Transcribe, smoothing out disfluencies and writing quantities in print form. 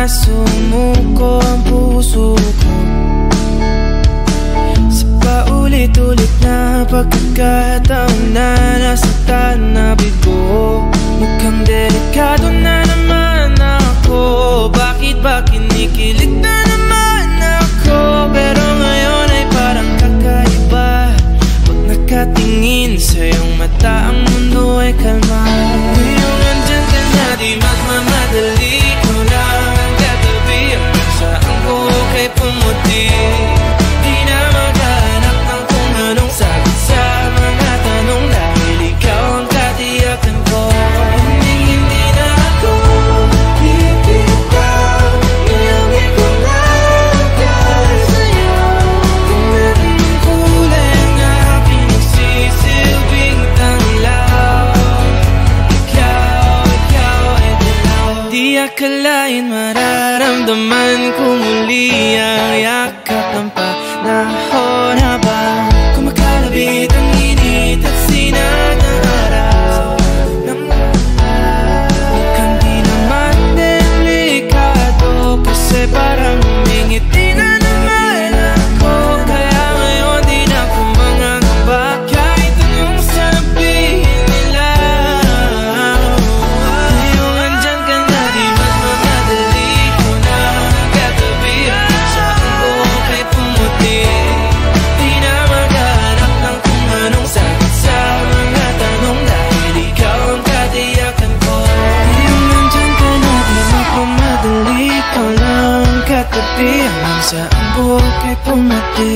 na sumuko ang puso ko sa paulit-ulit na pagkakataon na nasaktan na bigo. Mukhang delikado na naman ako. Bakit ba kinikilig na naman ako? Pero ngayon ay parang kakaiba. Pag nakatingin sa iyong mata, ang mundo ay kalma. Ngayong nandyan ka na, di magmamadali. Ikaw lang ang katabi, hanggang saan ko kay pumuti. Di na maghanap ng kung anong sagot sa mga tanong, dahil ikaw ang katiyakan ko. Hindi na ako bibitaw, ngayong ikaw lang dahil sa'yo. Kung meron ng kulay ang aking nagsisilbing tanglaw, ikaw ay dilaw. Di akalain mararamdaman ko muli ang yakap ng panahon habang kumakalabit ang init at sinag ng araw. Mukhang di naman delikado, kasi parang humingiti na naman ako. Kaya ngayon di na ako mangangamba, kahit anong sabihin nila. Ngayong andyan ka na, di magmamadali. Ikaw na ang katabi, hanggang saan ko kay pumuti. Di na maghanap ng kung anong sagot sa mga tanong, dahil ikaw ang katiyakan ko. Ngayong andyan ka na, di magmamadali. Ikaw lang ang katabi, hanggang saan ko kay pumuti.